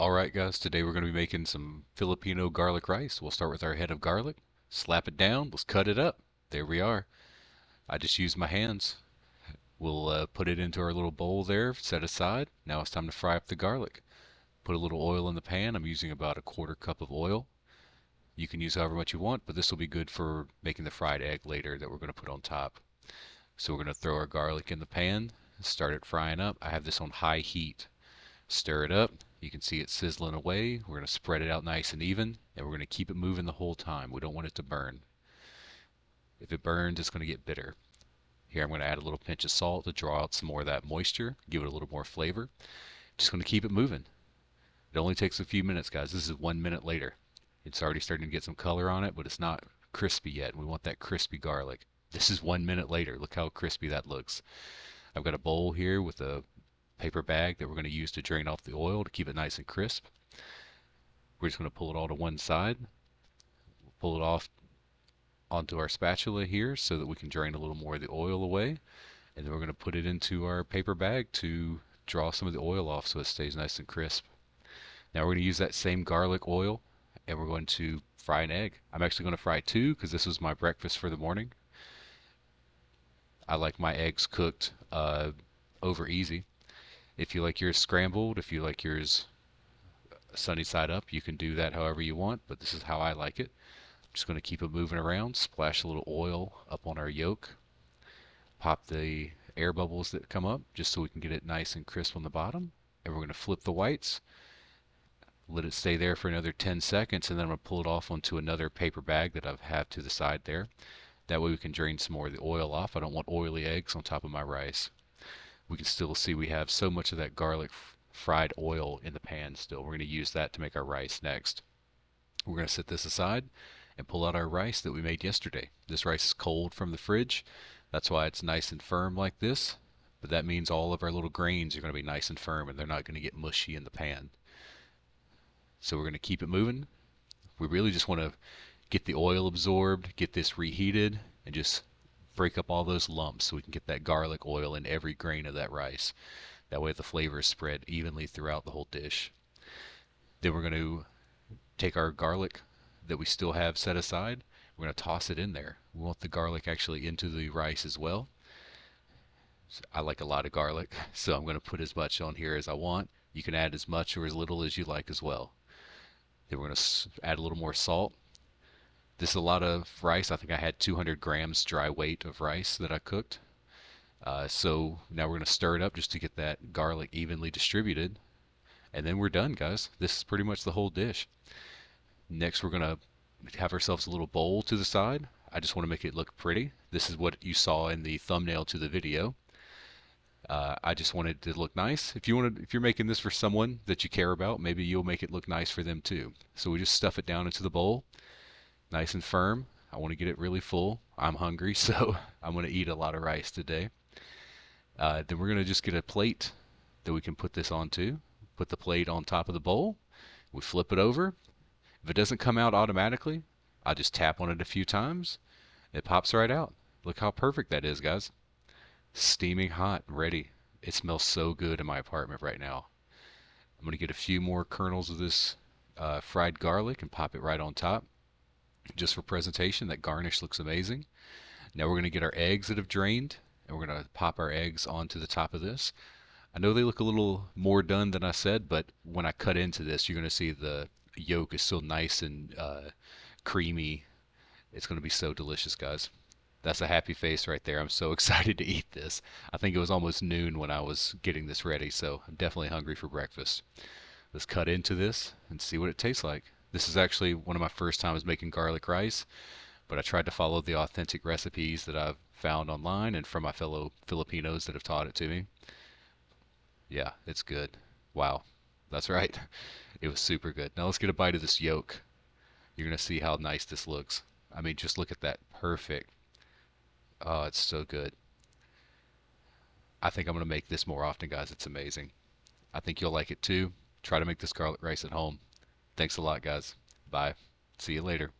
Alright guys, today we're going to be making some Filipino garlic rice. We'll start with our head of garlic, slap it down, let's cut it up. There we are. I just used my hands. We'll put it into our little bowl there, set aside. Now it's time to fry up the garlic. Put a little oil in the pan. I'm using about a quarter cup of oil. You can use however much you want, but this will be good for making the fried egg later that we're going to put on top. So we're going to throw our garlic in the pan, start it frying up. I have this on high heat. Stir it up. You can see it sizzling away. We're going to spread it out nice and even, and we're going to keep it moving the whole time. We don't want it to burn. If it burns, it's going to get bitter. Here I'm going to add a little pinch of salt to draw out some more of that moisture, give it a little more flavor. Just going to keep it moving. It only takes a few minutes, guys. This is 1 minute later. It's already starting to get some color on it, but it's not crispy yet. We want that crispy garlic. This is 1 minute later. Look how crispy that looks. I've got a bowl here with a paper bag that we're going to use to drain off the oil to keep it nice and crisp. We're just going to pull it all to one side, pull it off onto our spatula here so that we can drain a little more of the oil away, and then we're going to put it into our paper bag to draw some of the oil off so it stays nice and crisp. Now we're going to use that same garlic oil and we're going to fry an egg. I'm actually going to fry two because this was my breakfast for the morning. I like my eggs cooked over easy. If you like yours scrambled, if you like yours sunny side up, you can do that however you want, but this is how I like it. I'm just going to keep it moving around, splash a little oil up on our yolk, pop the air bubbles that come up just so we can get it nice and crisp on the bottom, and we're going to flip the whites, let it stay there for another 10 seconds, and then I'm going to pull it off onto another paper bag that I have to the side there. That way we can drain some more of the oil off. I don't want oily eggs on top of my rice. We can still see we have so much of that garlic fried oil in the pan still. We're going to use that to make our rice next. We're going to set this aside and pull out our rice that we made yesterday. This rice is cold from the fridge. That's why it's nice and firm like this. But that means all of our little grains are going to be nice and firm and they're not going to get mushy in the pan. So we're going to keep it moving. We really just want to get the oil absorbed, get this reheated, and just break up all those lumps so we can get that garlic oil in every grain of that rice. That way the flavor is spread evenly throughout the whole dish. Then we're going to take our garlic that we still have set aside. We're going to toss it in there. We want the garlic actually into the rice as well. So I like a lot of garlic, so I'm going to put as much on here as I want. You can add as much or as little as you like as well. Then we're going to add a little more salt. This is a lot of rice. I think I had 200 grams dry weight of rice that I cooked. So now we're going to stir it up just to get that garlic evenly distributed. And then we're done, guys. This is pretty much the whole dish. Next, we're going to have ourselves a little bowl to the side. I just want to make it look pretty. This is what you saw in the thumbnail to the video. I just wanted it to look nice. If you're making this for someone that you care about, maybe you'll make it look nice for them too. So we just stuff it down into the bowl. Nice and firm. I want to get it really full. I'm hungry, so I'm going to eat a lot of rice today. Then we're going to just get a plate that we can put this onto. Put the plate on top of the bowl. We flip it over. If it doesn't come out automatically, I just tap on it a few times. It pops right out. Look how perfect that is, guys. Steaming hot, ready. It smells so good in my apartment right now. I'm going to get a few more kernels of this fried garlic and pop it right on top. Just for presentation, that garnish looks amazing. Now we're going to get our eggs that have drained, and we're going to pop our eggs onto the top of this. I know they look a little more done than I said, but when I cut into this, you're going to see the yolk is still nice and creamy. It's going to be so delicious, guys. That's a happy face right there. I'm so excited to eat this. I think it was almost noon when I was getting this ready, so I'm definitely hungry for breakfast. Let's cut into this and see what it tastes like. This is actually one of my first times making garlic rice, but I tried to follow the authentic recipes that I've found online and from my fellow Filipinos that have taught it to me. Yeah, it's good. Wow, that's right. It was super good. Now let's get a bite of this yolk. You're going to see how nice this looks. I mean, just look at that. Perfect. Oh, it's so good. I think I'm going to make this more often, guys. It's amazing. I think you'll like it too. Try to make this garlic rice at home. Thanks a lot, guys. Bye. See you later.